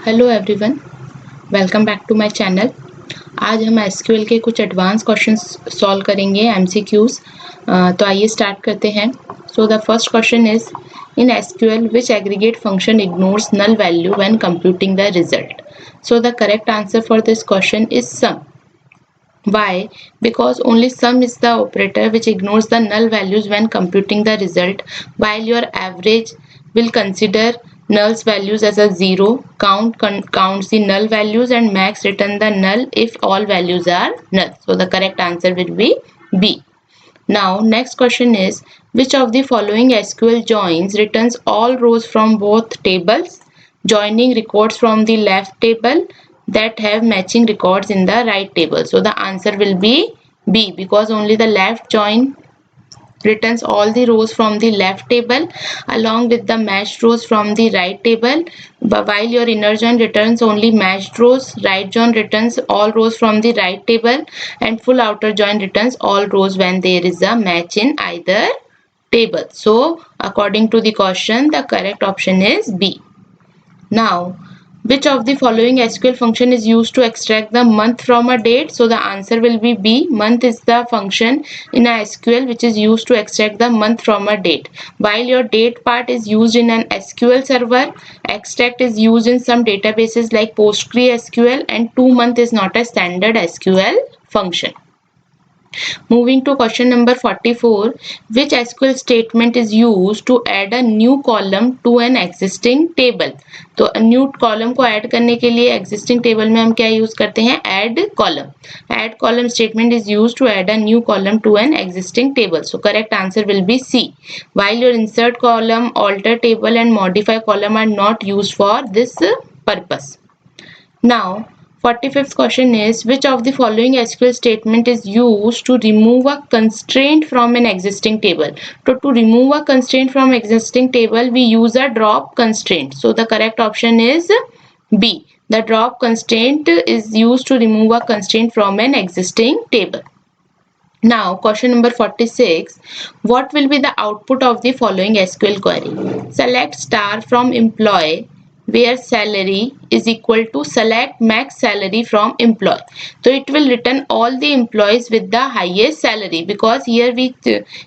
Hello everyone, welcome back to my channel. आज हम SQL के कुछ एडवांस क्वेश्चंस सॉल्व करेंगे, एमसीक्यूज। तो आइए स्टार्ट करते हैं। So the first question is, in SQL which aggregate function ignores null value when computing the result? So the correct answer for this question is sum. Why? Because only sum is the operator which ignores the null values when computing the result, while your average will consider nulls values as a zero, counts the null values, and max return the null if all values are null. So the correct answer will be B. Now next question is, which of the following SQL joins returns all rows from both tables? Joining records from the left table that have matching records in the right table. So the answer will be B, because only the left join returns all the rows from the left table along with the matched rows from the right table, while your inner join returns only matched rows, right join returns all rows from the right table, and full outer join returns all rows when there is a match in either table. So according to the question, the correct option is B. Now, which of the following SQL function is used to extract the month from a date? So the answer will be B. Month is the function in a SQL which is used to extract the month from a date. While your date part is used in an SQL server, extract is used in some databases like PostgreSQL, and 2month is not a standard SQL function. Moving to question number 44, which SQL statement is used to add a new column to an existing table? तो new column को add करने के लिए existing table में हम क्या use करते हैं? add column. Add column statement is used to add a new column to an existing table. So correct answer will be C. While your insert column, alter table and modify column are not used for this purpose. Now 45th question is, which of the following SQL statement is used to remove a constraint from an existing table? So to remove a constraint from existing table, we use a drop constraint. So the correct option is B. The drop constraint is used to remove a constraint from an existing table. Now question number 46, what will be the output of the following SQL query? Select star from employee where salary is equal to select max salary from employee. So it will return all the employees with the highest salary, because here we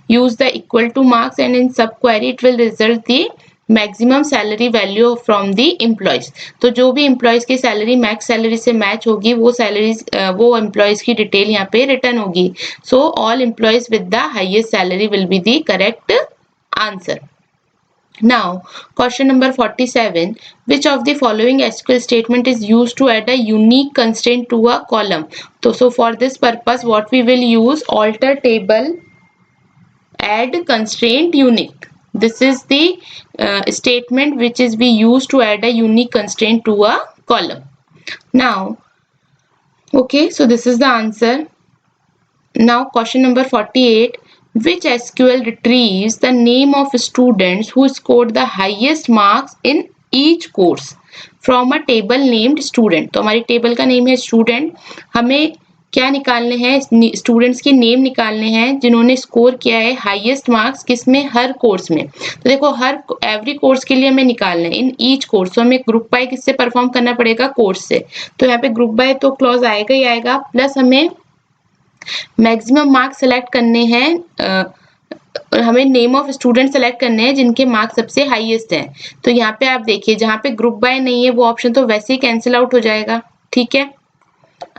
use the equal to marks, and in subquery it will result the maximum salary value from the employees. तो जो भी employees की salary max salary से match होगी वो salaries वो employees की detail यहाँ पे रिटर्न होगी. So all employees with the highest salary will be the correct answer. Now question number 47, which of the following SQL statement is used to add a unique constraint to a column? So for this purpose what we will use, alter table add constraint unique. This is the statement which is we use to add a unique constraint to a column. Now okay, so this is the answer. Now question number 48, which SQL retrieves the name of students who scored the highest marks in each course from a table named student? तो हमारी table का name है student. हमें क्या निकालने हैं? Students के name निकालने हैं जिन्होंने स्कोर किया है हाईएस्ट मार्क्स किसमें? हर कोर्स में. तो देखो हर एवरी कोर्स के लिए हमें निकालना है इन ईच कोर्स. तो हमें ग्रुप बाय किससे परफॉर्म करना पड़ेगा? कोर्स से. तो यहाँ पे ग्रुप बाय तो क्लॉज आएगा ही आएगा, प्लस हमें मैक्सिमम मार्क्स सेलेक्ट करने हैं, हमें नेम ऑफ स्टूडेंट सेलेक्ट करने हैं जिनके मार्क्स सबसे हाईएस्ट हैं. तो यहाँ पे आप देखिए जहाँ पे ग्रुप बाय नहीं है वो ऑप्शन तो वैसे ही कैंसिल आउट हो जाएगा. ठीक है,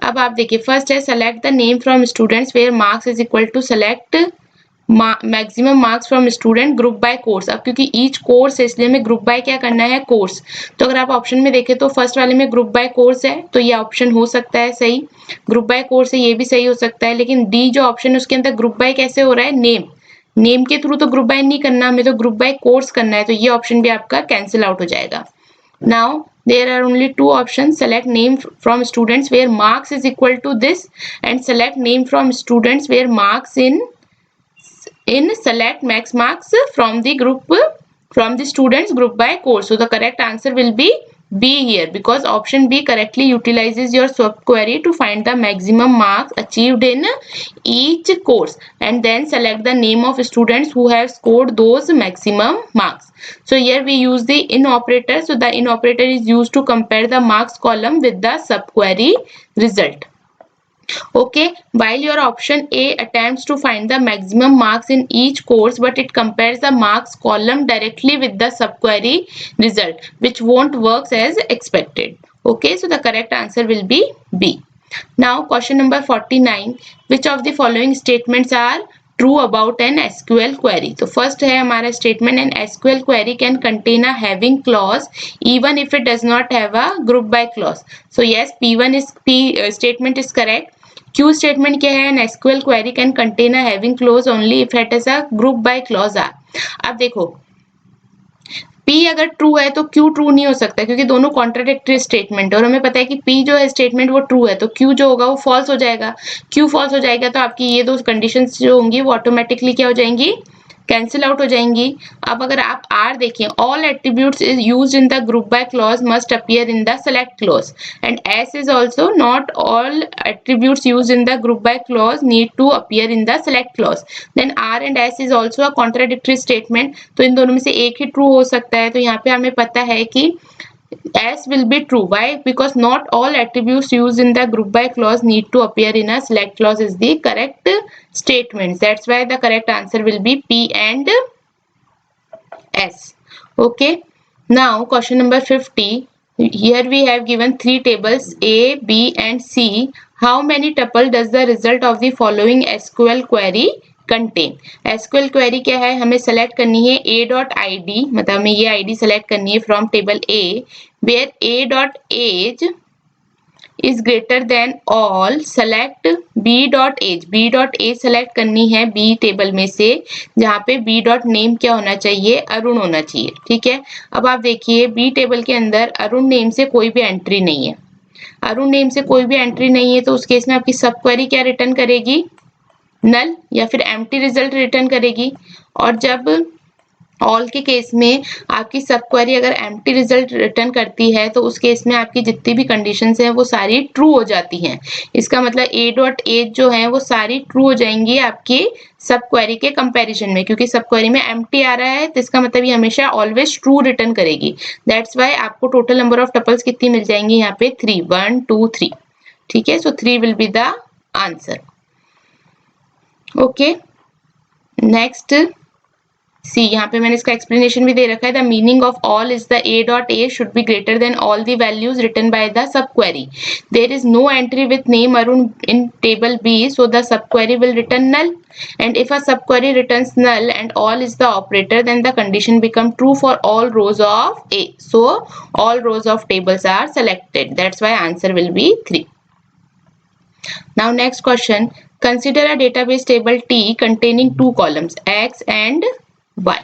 अब आप देखिए फर्स्ट है select the name from students where marks is equal to select maximum marks from student group by course. अब क्योंकि ईच कोर्स है इसलिए हमें ग्रुप बाय क्या करना है? कोर्स. तो अगर आप ऑप्शन में देखें तो फर्स्ट वाले में ग्रुप बाय कोर्स है तो ये ऑप्शन हो सकता है सही. ग्रुप बाय कोर्स है ये भी सही हो सकता है, लेकिन डी जो ऑप्शन है उसके अंदर ग्रुप बाय कैसे हो रहा है? नेम के थ्रू तो ग्रुप बाय नहीं करना हमें, तो ग्रुप बाय कोर्स करना है, तो ये ऑप्शन भी आपका कैंसिल आउट हो जाएगा. Now there are only two options, select name from students where marks is equal to this, and select name from students where marks in select max marks from the group from the students group by course. So the correct answer will be B here because option B correctly utilizes your subquery to find the maximum marks achieved in each course and then select the name of students who have scored those maximum marks. So here we use the in operator. So the in operator is used to compare the marks column with the subquery result. Okay, while your option A attempts to find the maximum marks in each course, but it compares the marks column directly with the subquery result, which won't work as expected. Okay, so the correct answer will be B. Now question number 49. Which of the following statements are true about an SQL query? तो first है हमारा statement, an SQL query can contain a having clause even if it does not have a group by clause. So yes, P statement is correct. Q statement क्या है? An SQL query can contain a having clause only if it has a group by clause R. अब देखो P अगर true है तो Q true नहीं हो सकता क्योंकि दोनों कॉन्ट्राडिक्टरी स्टेटमेंट है और हमें पता है कि P जो है स्टेटमेंट वो ट्रू है तो Q जो होगा वो फॉल्स हो जाएगा. Q फॉल्स हो जाएगा तो आपकी ये दो कंडीशंस जो होंगी वो ऑटोमेटिकली क्या हो जाएंगी? कैंसिल आउट हो जाएंगी. अब अगर आप R देखें, all attributes is used in the group by clause must appear in the select clause and S is also not all attributes used in the group by clause need to appear in the select clause. Then R and S is also a contradictory statement. तो इन दोनों में से एक ही true हो सकता है. तो यहाँ पे हमें पता है कि S will be true. Why? Because not all attributes used in the group by clause need to appear in a select clause is the correct statement. That's why the correct answer will be P and S. Okay. Now question number 50. Here we have given three tables A, B and C. How many tuple does the result of the following SQL query contain? SQL query क्या है? हमें select करनी है a.id, मतलब हमें ये ID select करनी है from table A where a.age is greater than all. Select b.age. b.age select करनी है b टेबल में से जहाँ पे b.name क्या होना चाहिए? अरुण होना चाहिए. ठीक है. अब आप देखिए b टेबल के अंदर अरुण नेम से कोई भी एंट्री नहीं है. अरुण नेम से कोई भी एंट्री नहीं है तो उस केस में आपकी सब क्वेरी क्या रिटर्न करेगी? नल या फिर एम्प्टी रिजल्ट रिटर्न करेगी. और जब ऑल के केस में आपकी सब क्वेरी अगर एम्प्टी रिजल्ट रिटर्न करती है तो उस केस में आपकी जितनी भी कंडीशंस हैं वो सारी ट्रू हो जाती हैं. इसका मतलब a.age जो है वो सारी ट्रू हो जाएंगी आपकी सब क्वेरी के कंपैरिजन में क्योंकि सब क्वेरी में एम्प्टी आ रहा है तो इसका मतलब ये हमेशा ऑलवेज ट्रू रिटर्न करेगी. दैट्स वाई आपको टोटल नंबर ऑफ टपल्स कितनी मिल जाएंगी यहाँ पे? 3. 1 2 3. ठीक है. So 3 will be the answer. Okay. Next C, यहाँ पे मैंने इसका एक्सप्लेनेशन भी दे रखा है. The meaning of all is the a.a should be greater than all the values written by the subquery. There is no entry with name Arun in table B so the subquery will return null. And if a subquery returns null and all is the operator, then the condition become true for all rows of A. So all rows of tables are selected. That's why answer will be 3. Now next question. Consider a database table T containing two columns X and Y.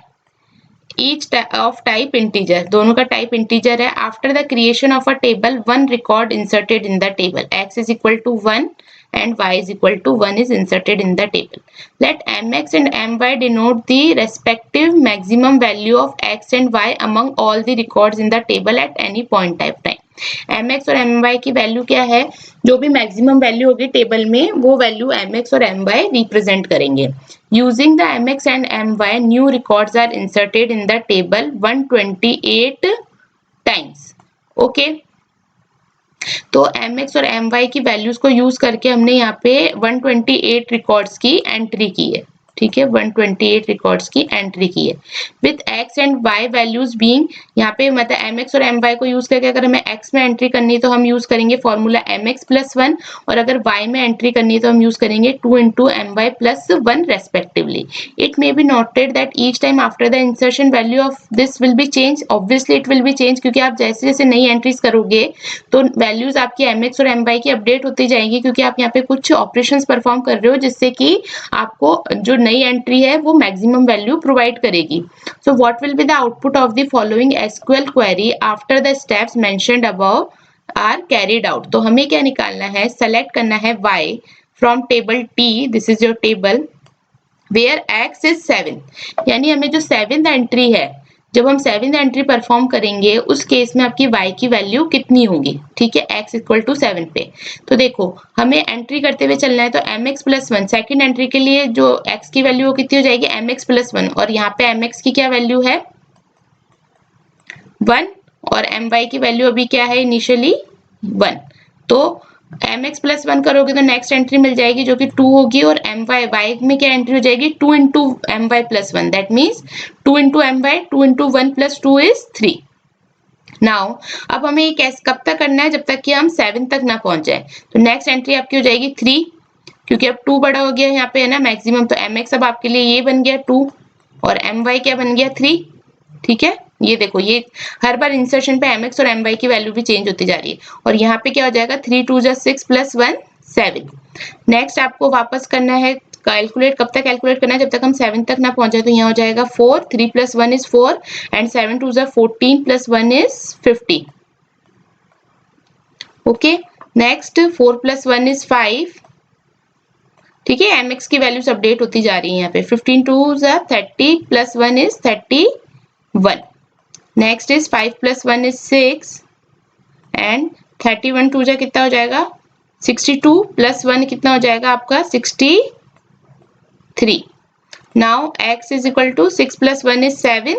Each of type integer. दोनों का type integer है. After the creation of a table, one record inserted in the table. X is equal to 1 and Y is equal to 1 is inserted in the table. Let mx and my denote the respective maximum value of x and y among all the records in the table at any point of time. mx और my की value क्या है? जो भी maximum value होगी table में वो value mx और my रिप्रेजेंट करेंगे. Using the mx and my, new records are inserted in the table 128 times. Okay. तो mx और my की वैल्यूज को यूज करके हमने यहाँ पे 128 रिकॉर्ड्स की एंट्री की है. ठीक है. 128 रिकॉर्ड्स की एंट्री की है with x and y values being. यहाँ पे मतलब mx और my को यूज करके अगर हमें x में एंट्री करनी है तो हम यूज करेंगे फॉर्मूला mx + 1 और अगर y में एंट्री करनी है तो हम यूज करेंगे 2 into my + 1 respectively. It may be noted that each time after the insertion value of this will be change. Obviously it will be change क्योंकि आप जैसे जैसे नई एंट्रीज करोगे तो वैल्यूज आपकी mx और my की अपडेट होती जाएंगी क्योंकि आप यहाँ पे कुछ ऑपरेशंस परफॉर्म कर रहे हो जिससे कि आपको जो नई एंट्री है वो मैक्सिमम वैल्यू प्रोवाइड करेगी. So what will be the output of the following SQL query after the steps mentioned above are carried out. तो हमें क्या निकालना है? सेलेक्ट करना है y from table T. This is your table where x is 7. यानी हमें जो 7th एंट्री है जब हम 7th एंट्री परफॉर्म करेंगे उस केस में आपकी y की वैल्यू कितनी होगी, ठीक है, x इक्वल टू 7 पे। तो देखो हमें एंट्री करते हुए चलना है, तो mx प्लस 1 सेकेंड एंट्री के लिए जो x की वैल्यू कितनी हो जाएगी, mx प्लस 1, और यहाँ पे mx की क्या वैल्यू है 1, और my की वैल्यू अभी क्या है इनिशियली 1। तो mx प्लस 1 करोगे तो नेक्स्ट एंट्री मिल जाएगी जो कि 2 होगी, और y में क्या एंट्री हो जाएगी 2 into my plus 1, that means 2 into my, 2 into 1 plus 2 is 3। Now अब हमें ये कैसे कब तक करना है, जब तक कि हम 7 तक ना पहुंच जाए। तो नेक्स्ट एंट्री आपकी हो जाएगी 3, क्योंकि अब 2 बड़ा हो गया यहाँ पे है ना मैक्सिमम, तो mx अब आपके लिए ये बन गया 2 और my क्या बन गया 3, ठीक है। ये देखो ये हर बार इंसर्शन पे mx और my की वैल्यू भी चेंज होती जा रही है, और यहाँ पे क्या हो जाएगा 3 2 जा 6 प्लस 1 7। नेक्स्ट आपको वापस करना है कैलकुलेट, कब तक कैलकुलेट करना है, जब तक हम 7 तक ना पहुंचे। तो यहाँ हो जाएगा 4, 3 प्लस 1 इज 4 एंड 7 2 जा 14 plus 1 is 50। Okay, next 4 plus 1 is 5, ठीक है, mx की वैल्यूज अपडेट होती जा रही है यहाँ पे। 15 2 जा 30 plus 1 is 31। Next is 5 plus 1 is 6 and 31 2 जा कितना हो जाएगा 62 प्लस 1 कितना हो जाएगा आपका 63। Now x is equal to 6 plus 1 is 7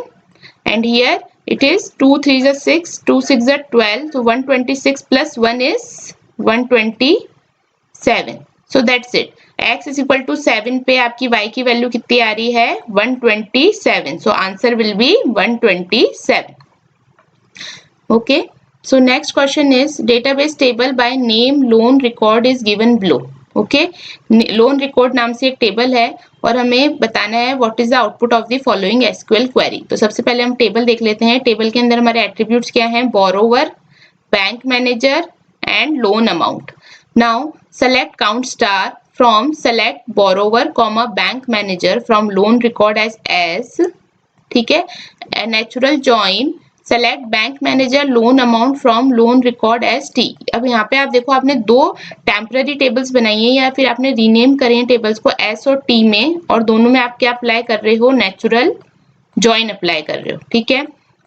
and here it is 2 3 जा 6, 2 6 जा 12, so 126 plus 1 is 127. So that's it. x is equal to 7 पे आपकी y की वैल्यू कितनी आ रही है 127. So answer will be 127. Okay. So next question is database table by name loan record is given below. Okay, loan record नाम से एक table है और हमें बताना है what is the output of the following SQL query. तो सबसे पहले हम टेबल देख लेते हैं। टेबल के अंदर हमारे एट्रीब्यूट्स क्या हैं, borrower, bank manager and loan amount. Now select count star from select borrower comma bank manager from loan record as, ठीक है, natural join select bank manager loan amount from loan record as T. अब यहाँ पे आप देखो आपने दो temporary tables बनाई है या फिर आपने रीनेम करे हैं टेबल्स को एस और टी में, और दोनों में आप क्या अप्लाई कर रहे हो, नेचुरल जॉइन अप्लाई कर रहे हो, ठीक है।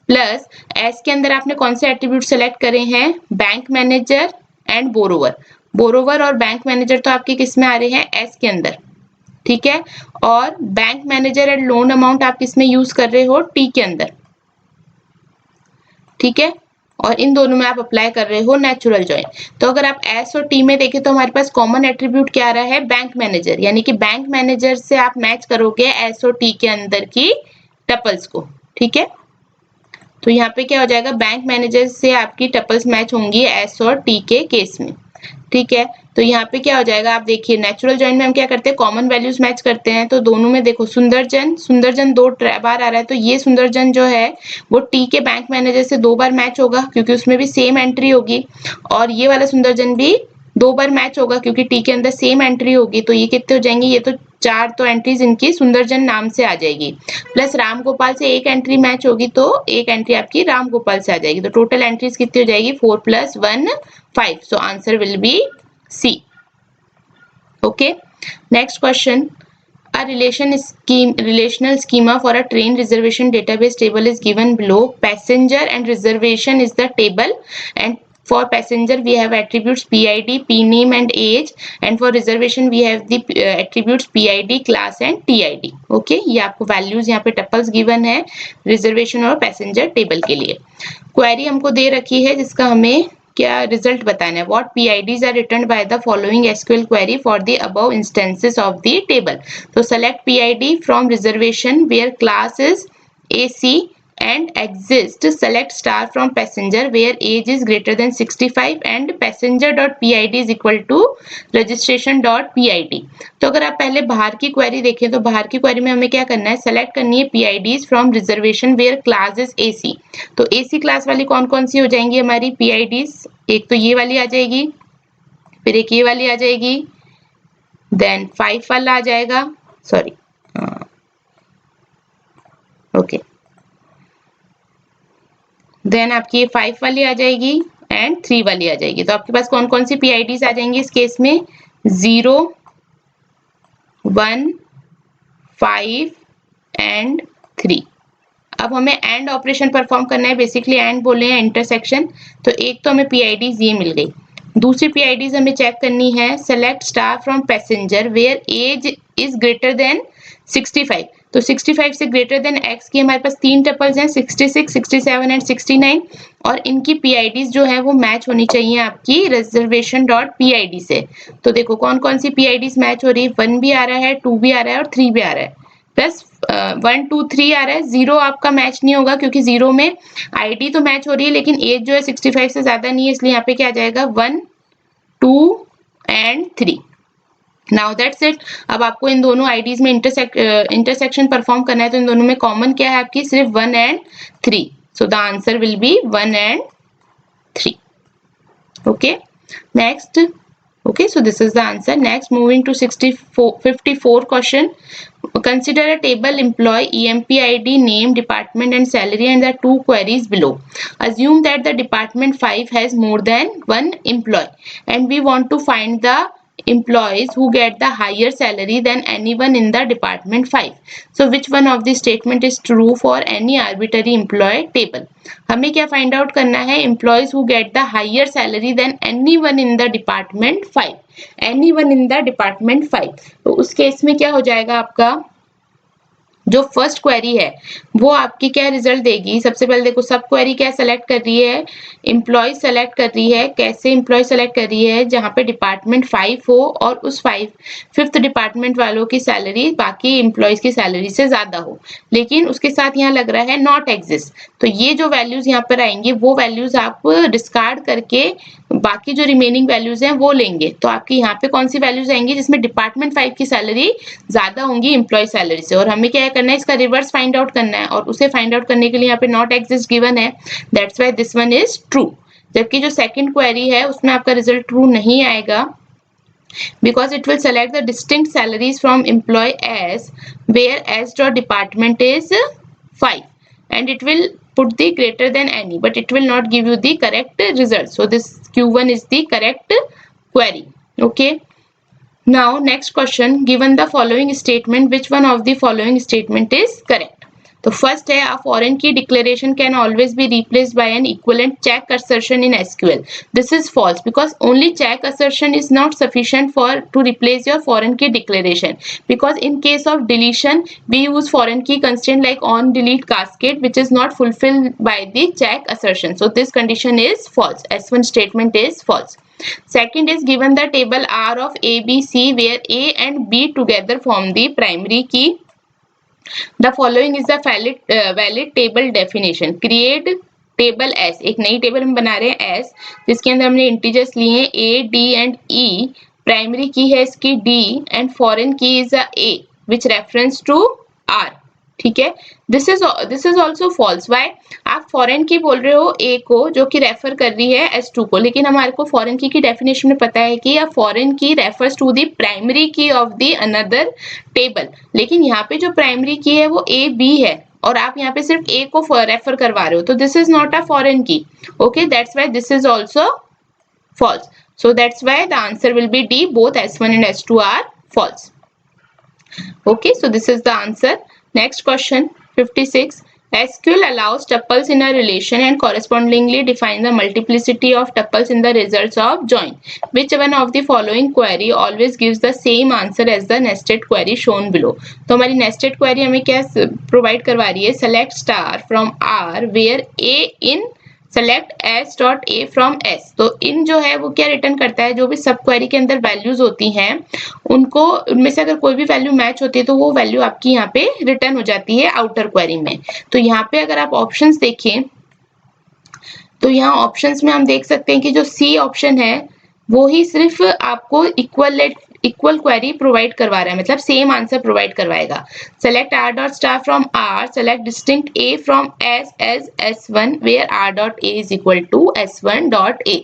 प्लस एस के अंदर आपने कौन से एट्रीब्यूट सेलेक्ट करे हैं, bank manager and borrower. Borrower और बैंक मैनेजर तो आपके किस में आ रहे हैं, एस के अंदर, ठीक है, और bank manager and loan amount आप किस में यूज कर रहे हो, टी के अंदर, ठीक है, और इन दोनों में आप अप्लाई कर रहे हो नेचुरल जॉइन। तो अगर आप एस और टी में देखें तो हमारे पास कॉमन एट्रीब्यूट क्या आ रहा है, बैंक मैनेजर, यानी कि बैंक मैनेजर से आप मैच करोगे एस और टी के अंदर की टपल्स को, ठीक है। तो यहाँ पे क्या हो जाएगा, बैंक मैनेजर से आपकी टपल्स मैच होंगी एस और टी के केस में, ठीक है। तो यहाँ पे क्या हो जाएगा, आप देखिए नेचुरल जॉइन में हम क्या करते हैं, कॉमन वैल्यूज मैच करते हैं। तो दोनों में देखो सुंदरजन सुंदरजन 2 बार आ रहा है, तो ये सुंदरजन जो है वो टी के बैंक मैनेजर से 2 बार मैच होगा क्योंकि उसमें भी सेम एंट्री होगी, और ये वाला सुंदरजन भी 2 बार मैच होगा क्योंकि टी के अंदर सेम एंट्री होगी। तो ये कितने हो जाएंगे, ये तो 4 तो एंट्रीज इनकी सुंदरजन नाम से आ जाएगी। प्लस राम गोपाल से एक एंट्री मैच होगी तो एक एंट्री आपकी राम गोपाल से आ जाएगी। तो टोटल एंट्रीज कितनी हो जाएगी, 4 + 1 5। So answer will B C. Okay. Next question. A relational schema for a train reservation database table is given below. Passenger and reservation is the table, and for passenger we have attributes PID, PName and age, and for reservation we have the attributes PID, class and TID. Okay, ये आपको values यहाँ पे tuples given है reservation और passenger table के लिए। Query हमको दे रखी है जिसका हमें क्या रिजल्ट बताना है, what PIDs are returned by the following SQL query for the above instances of the table. तो select PID from reservation where class is AC and exist, select star from passenger where age is greater than 65 and passenger.pid is equal to registration.pid। तो अगर आप पहले बाहर की query देखें तो बाहर की क्वेरी में हमें क्या करना है, सेलेक्ट करनी है PIDs from reservation where class is AC। तो AC क्लास वाली कौन कौन सी हो जाएंगी हमारी PIDs, एक तो ये वाली आ जाएगी, फिर एक ये वाली आ जाएगी, देन 5 वाला आ जाएगा, सॉरी ओके, देन आपकी ये 5 वाली आ जाएगी एंड 3 वाली आ जाएगी। तो आपके पास कौन कौन सी PIDs आ जाएंगी इस केस में, 0 1 5 एंड 3। अब हमें एंड ऑपरेशन परफॉर्म करना है, बेसिकली एंड बोले हैं इंटरसेक्शन, तो एक तो हमें पीआईडीज ये मिल गई। दूसरी पीआईडीज हमें चेक करनी है, select star from passenger where age is greater than 65। तो 65 से ग्रेटर देन एक्स की हमारे पास 3 टपल्स हैं, 66, 67 एंड 69, और इनकी पीआईडीज जो है वो मैच होनी चाहिए आपकी रिजर्वेशन डॉट पीआईडी से। तो देखो कौन कौन सी पीआईडीज मैच हो रही है, 1 भी आ रहा है, 2 भी आ रहा है और 3 भी आ रहा है, प्लस 1 2 3 आ रहा है। 0 आपका मैच नहीं होगा क्योंकि 0 में आईडी तो मैच हो रही है लेकिन एज जो है 65 से ज्यादा नहीं है, इसलिए यहाँ पे क्या आ जाएगा 1 2 एंड 3। Now that's it. अब आपको इन दोनों आईडीज में इंटरसेक्शन परफॉर्म करना है, तो इन दोनों में कॉमन क्या है आपकी, सिर्फ 1 and 3। So the answer will B 1 and 3. Okay, next. Okay, so this is the answer. Next, moving to 54 question. Consider a table, employee, EMPID, name, department and salary, and the two queries below. Assume that the department 5 has more than one employee and we want to find the employees who get the higher salary than anyone in the department 5. So which one of the statement is true for any arbitrary employee table? हमें क्या find out करना है, employees who get the higher salary than anyone in the department 5, anyone in the department 5। तो उस case में क्या हो जाएगा, आपका जो फर्स्ट क्वेरी है वो आपकी क्या रिजल्ट देगी। सबसे पहले देखो सब क्वेरी क्या सेलेक्ट कर रही है, एम्प्लॉय सेलेक्ट कर रही है। कैसे एम्प्लॉय सेलेक्ट कर रही है, जहां पे डिपार्टमेंट 5 हो और उस 5th डिपार्टमेंट वालों की सैलरी बाकी एम्प्लॉयज की सैलरी से ज्यादा हो, लेकिन उसके साथ यहाँ लग रहा है नॉट एग्जिस्ट। तो ये जो वैल्यूज यहाँ पर आएंगी वो वैल्यूज आप डिस्कार्ड करके बाकी जो रिमेनिंग वैल्यूज हैं वो लेंगे। तो आपकी यहाँ पे कौन सी वैल्यूज आएंगी, जिसमें डिपार्टमेंट 5 की सैलरी ज्यादा होंगी एम्प्लॉय सैलरी से, और हमें क्या करना है, इसका रिवर्स फाइंड आउट करना है, और उसे फाइंड आउट करने के लिए यहाँ पे नॉट एग्जिस्ट गिवन है, that's why this one is true. जबकि जो सेकंड क्वेरी है उसमें आपका रिजल्ट ट्रू नहीं आएगा, because it will select the distinct salaries from employee S where S dot department is 5 and it will put the greater than any, but it will not give you the correct result. So this Q1 is the correct query. Okay, now next question, given the following statement, which one of the following statement is correct? तो first है, a foreign key declaration can always be replaced by an equivalent check assertion in SQL. This is false because only check assertion is not sufficient to replace your foreign key declaration, because in case of deletion we use foreign key constraint like on delete cascade, which is not fulfilled by the check assertion. So this condition is false. S1 statement is false. Second is, given the table R of A, B, C where A and B together form the primary key, the following is the valid table definition. Create table S, एक नई table हम बना रहे हैं S, जिसके अंदर हमने integers लिए हैं A, D and E, primary key है इसकी D and foreign key is A which reference to R। ठीक है, this is also false. Why, आप फॉरेन की बोल रहे हो ए को जो कि रेफर कर रही है S2 को, लेकिन हमारे को फॉरेन की डेफिनेशन में पता है कि फॉरेन की रेफर्स टू द प्राइमरी की ऑफ द अनदर टेबल, लेकिन यहाँ पे जो प्राइमरी की है वो ए बी है और आप यहाँ पे सिर्फ ए को रेफर करवा रहे हो, तो this is not a foreign key. Okay, that's why this is also false. So that's why the answer will be D. Both S1 and S2 are false. Okay, so this is the answer. Next question, 56. SQL allows tuples in a relation and correspondingly defines the multiplicity of tuples in the results of join. Which one of the following query always gives the same answer as the nested query shown below? तो हमारी nested query हमें क्या provide करवा रही है, select star from R where A in select S dot A from S। तो इन जो है वो क्या रिटर्न करता है, जो भी सब क्वेरी के अंदर वैल्यूज होती हैं उनको, उनमें से अगर कोई भी वैल्यू मैच होती है तो वो वैल्यू आपकी यहाँ पे रिटर्न हो जाती है आउटर क्वेरी में। तो यहाँ पे अगर आप ऑप्शंस देखें तो यहाँ ऑप्शंस में हम देख सकते हैं कि जो सी ऑप्शन है वो ही सिर्फ आपको इक्वल क्वेरी प्रोवाइड करवा रहा है, मतलब सेम आंसर प्रोवाइड करवाएगा। Select R dot star from R, select distinct A from S as S1 where R dot A is equal to S1 dot A.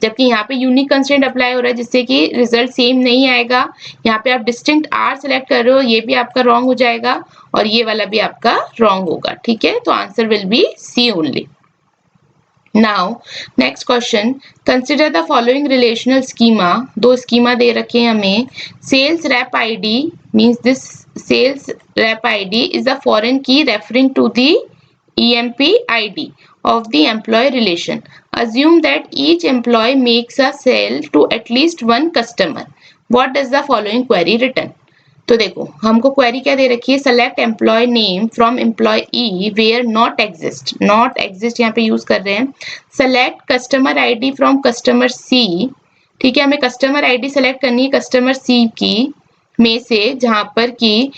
जबकि यहाँ पे यूनिक कंस्ट्रेंट अप्लाई हो रहा है जिससे कि रिजल्ट सेम नहीं आएगा। यहाँ पे आप डिस्टिंक्ट आर सेलेक्ट कर रहे हो, ये भी आपका रॉन्ग हो जाएगा और ये वाला भी आपका रॉन्ग होगा। ठीक है, तो answer will be C only. Now next question, consider the following relational schema. दो schema दे रखे हैं हमें। Sales rep ID means this sales rep ID is the foreign key referring to the EMP ID of the employee relation. Assume that each employee makes a sale to at least one customer. What does the following query return? तो देखो हमको query क्या दे रखी है, select employee name from employee where not exist यहाँ पे use कर रहे हैं. Select customer ID from customer C. ठीक है, हमें कस्टमर आईडी सेलेक्ट करनी है कस्टमर सी की में से, जहां पर कि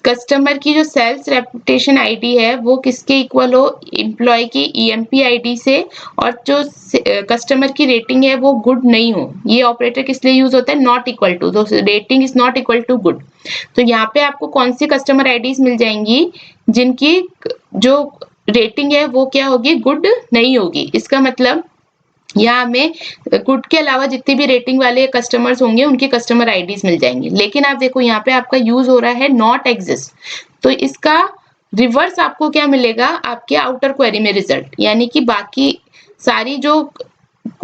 कस्टमर की जो सेल्स रेपुटेशन आईडी है वो किसके इक्वल हो, एम्प्लॉय की ईएमपी आईडी से, और जो कस्टमर की रेटिंग है वो गुड नहीं हो. ये ऑपरेटर किस लिए यूज होता है, नॉट इक्वल टू. तो rating is not equal to good. तो यहाँ पे आपको कौन सी कस्टमर आईडीज मिल जाएंगी जिनकी जो रेटिंग है वो क्या होगी, गुड नहीं होगी. इसका मतलब यहाँ हमें गुड के अलावा जितने भी रेटिंग वाले कस्टमर्स होंगे उनकी कस्टमर आईडीज मिल जाएंगे. लेकिन आप देखो यहाँ पे आपका यूज हो रहा है नॉट एग्जिस्ट. तो इसका रिवर्स आपको क्या मिलेगा, आपके आउटर क्वेरी में रिजल्ट, यानी कि बाकी सारी जो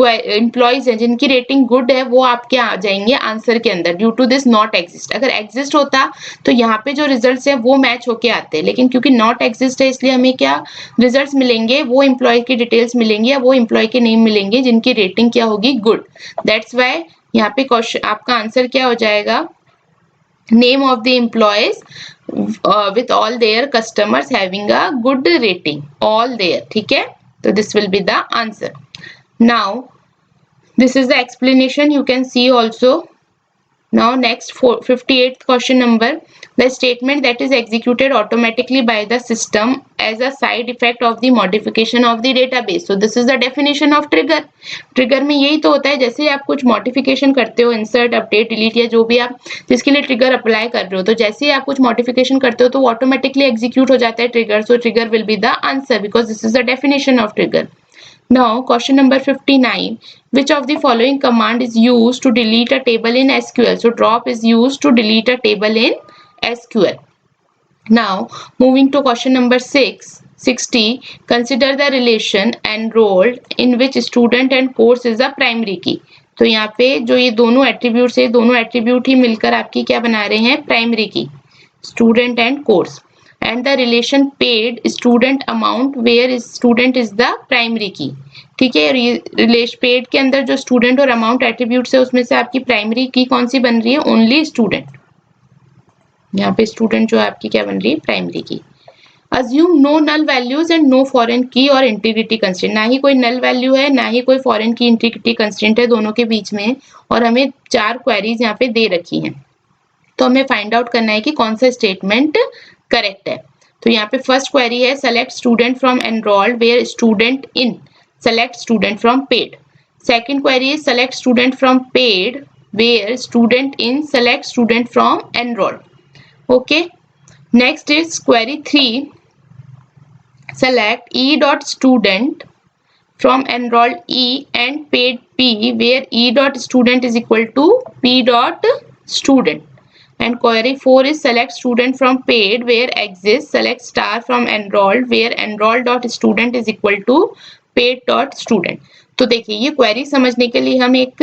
एम्प्लॉयज हैं जिनकी रेटिंग गुड है वो आपके आ जाएंगे आंसर के अंदर due to this not exist. अगर एग्जिस्ट होता तो यहाँ पे जो रिजल्ट्स है वो मैच होके आते हैं, लेकिन क्योंकि नॉट एग्जिस्ट है इसलिए हमें क्या रिजल्ट्स मिलेंगे, वो एम्प्लॉय की डिटेल्स मिलेंगी या वो एम्प्लॉय के नेम मिलेंगे जिनकी रेटिंग क्या होगी, गुड. दैट्स वाई यहाँ पे क्वेश्चन आपका आंसर क्या हो जाएगा, name of the employees with all their customers having a good rating, all there. ठीक है, तो this will be the answer. Now this is the explanation, you can see also. Now next 58th question number, the statement that is executed automatically by the system as a side effect of the modification of the database. So this is the definition of trigger. Trigger में यही तो होता है, जैसे आप कुछ modification करते हो, इंसर्ट अपडेट डिलीट या जो भी आप जिसके लिए ट्रिगर अप्लाई कर रहे हो, तो जैसे ही आप कुछ मॉडिफिकेशन करते हो तो ऑटोमेटिकली एग्जीक्यूट हो जाता है trigger. So trigger will be the answer because this is the definition of trigger. Now question number 59, which of the following command is used to delete a table in SQL? So drop is used to delete a table in SQL. Now moving to question number 60, consider the relation enrolled in which student and course is the primary key. तो यहाँ पे जो ये दोनों attribute है, दोनों attribute ही मिलकर आपकी क्या बना रहे हैं, प्राइमरी की, student and course. And the relation paid student amount where student is the primary key. ठीक है, रिलेशन पेड के अंदर जो स्टूडेंट और अमाउंट एट्रीब्यूट्स है उसमें से आपकी प्राइमरी की कौन सी बन रही है, ओनली स्टूडेंट. यहाँ पे स्टूडेंट जो आपकी क्या बन रही है, primary key. Assume no null values and no foreign key और इंटीग्रिटी कंस्ट्रेंट. ना ही कोई नल वैल्यू है ना ही कोई फॉरेन की इंटीग्रिटी कंस्ट्रेंट है, दोनों के बीच में. और हमें 4 क्वेरीज यहाँ पे दे रखी हैं, तो हमें फाइंड आउट करना है कि कौन सा स्टेटमेंट करेक्ट है. तो यहाँ पे फर्स्ट क्वेरी है, select student from enrolled where student in select student from paid. Second query है, select student from paid where student in select student from enrolled. Okay, next is query 3, select E dot student from enrolled E and paid P where E dot student is equal to P dot student. And query 4 is select student from paid where exists select star from enrolled where enrolled dot student is equal to paid dot student. तो देखिए ये query समझने के लिए हम एक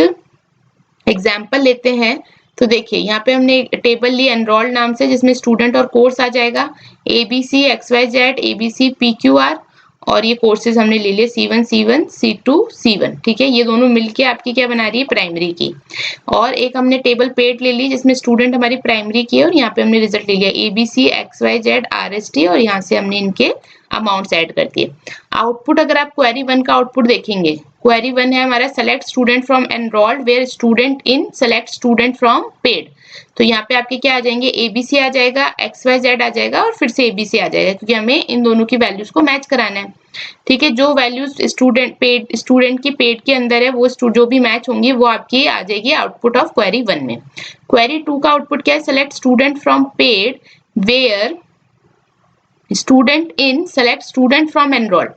example लेते हैं. तो देखिए यहाँ पे हमने टेबल ली एनरोल्ड नाम से जिसमें स्टूडेंट और कोर्स आ जाएगा, ABC XYZ ABC PQR, और ये कोर्सेज हमने ले लिए C1 C1 C2 C1. ठीक है, ये दोनों मिलके आपकी क्या बना रही है, प्राइमरी की. और एक हमने टेबल पेड ले ली जिसमें स्टूडेंट हमारी प्राइमरी की है और यहाँ पे हमने रिजल्ट ले लिया ABC XYZ RST और यहाँ से हमने इनके अमाउंट्स ऐड कर दिए. आउटपुट अगर आप क्वेरी 1 का आउटपुट देखेंगे, क्वेरी 1 है हमारा select student from enrolled where student in select student from paid. तो यहाँ पे आपके क्या आ जाएंगे, ABC आ जाएगा, XYZ आ जाएगा और फिर से ABC आ जाएगा, क्योंकि हमें इन दोनों की वैल्यूज को मैच कराना है. ठीक है, जो वैल्यूज स्टूडेंट की पेड के अंदर है वो जो भी मैच होंगी वो आपकी आ जाएगी आउटपुट ऑफ क्वेरी 1 में. क्वेरी 2 का आउटपुट क्या है, select student from paid where student in select student from enrolled.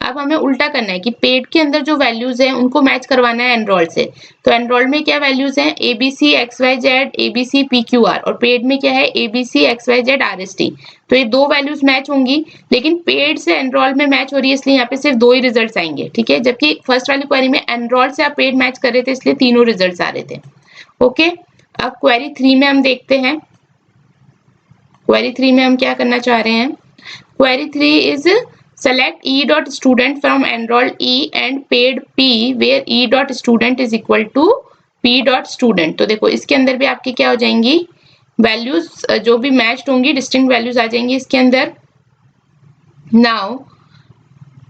अब हमें उल्टा करना है कि पेड के अंदर जो वैल्यूज हैं उनको मैच करवाना है एनरोल्ड से. तो एनरोल्ड में क्या वैल्यूज हैं, ABC XYZ ABC PQR, और पेड में क्या है, ABC XYZ RST. तो ये दो वैल्यूज मैच होंगी, लेकिन पेड से एनरोल्ड में मैच हो रही है इसलिए यहाँ पे सिर्फ 2 ही रिजल्ट आएंगे. ठीक है, जबकि फर्स्ट वाली क्वेरी में एनरोल्ड से आप पेड मैच कर रहे थे इसलिए तीनों रिजल्ट आ रहे थे. ओके, अब क्वेरी 3 में हम देखते हैं. क्वेरी 3 में हम क्या करना चाह रहे हैं, query 3 is select e dot student from enrolled e and paid p where e dot student is equal to p dot student। तो देखो इसके अंदर भी आपकी क्या हो जाएंगी, वैल्यूज जो भी मैच्ड होंगी डिस्टिंक्ट वैल्यूज आ जाएंगी इसके अंदर। Now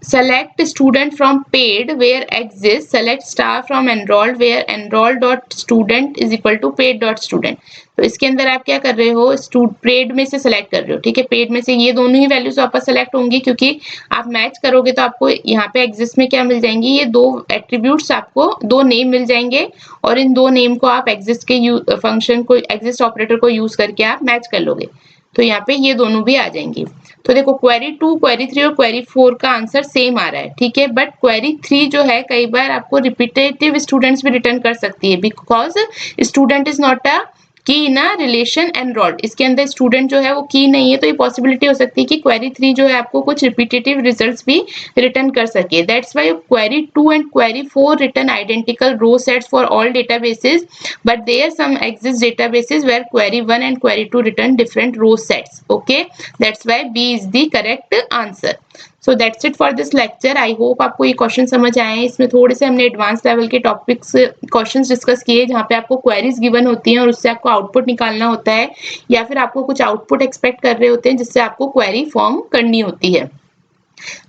select student from paid where exists, select star from enrolled where enrolled dot student is equal to paid dot student। तो इसके अंदर आप क्या कर रहे हो, पेड में से सेलेक्ट कर रहे हो, ठीक है। पेड में से ये दोनों ही वैल्यूज वापस सेलेक्ट होंगी क्योंकि आप मैच करोगे तो आपको यहाँ पे एग्जिस्ट में क्या मिल जाएंगी, ये दो एट्रीब्यूट्स, आपको दो नेम मिल जाएंगे और इन दो नेम को आप एग्जिस्ट के फंक्शन को, एग्जिस्ट ऑपरेटर को यूज करके आप मैच कर लोगे। तो यहाँ पे ये दोनों भी आ जाएंगी। तो देखो क्वेरी 2, क्वेरी 3 और क्वेरी 4 का आंसर सेम आ रहा है, ठीक है। बट क्वेरी 3 जो है कई बार आपको रिपीटेटिव स्टूडेंट्स भी रिटर्न कर सकती है बिकॉज स्टूडेंट इज नॉट अ की इन अ रिलेशन एनरोल्ड। इसके अंदर स्टूडेंट जो है वो की नहीं है, तो ये पॉसिबिलिटी हो सकती है कि क्वेरी 3 जो है आपको कुछ रिपीटेटिव रिजल्ट्स भी रिटर्न कर सके। That's why query 2 and query 4 return identical row sets for all databases, but there some exist databases where query 1 and query 2 return different row sets। Okay, that's why B is the correct answer। So that's it for this lecture। I hope आपको ये question समझ आए हैं। इसमें थोड़े से हमने advance level के टॉपिक्स क्वेश्चंस डिस्कस किए जहाँ पे आपको क्वेरीज गिवन होती हैं और उससे आपको आउटपुट निकालना होता है, या फिर आपको कुछ आउटपुट एक्सपेक्ट कर रहे होते हैं जिससे आपको क्वेरी फॉर्म करनी होती है।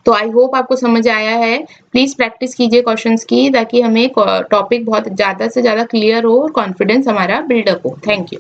तो आई होप आपको समझ आया है। प्लीज प्रैक्टिस कीजिए क्वेश्चंस की ताकि हमें टॉपिक बहुत ज्यादा से ज्यादा क्लियर हो और कॉन्फिडेंस हमारा बिल्डअप हो। Thank you.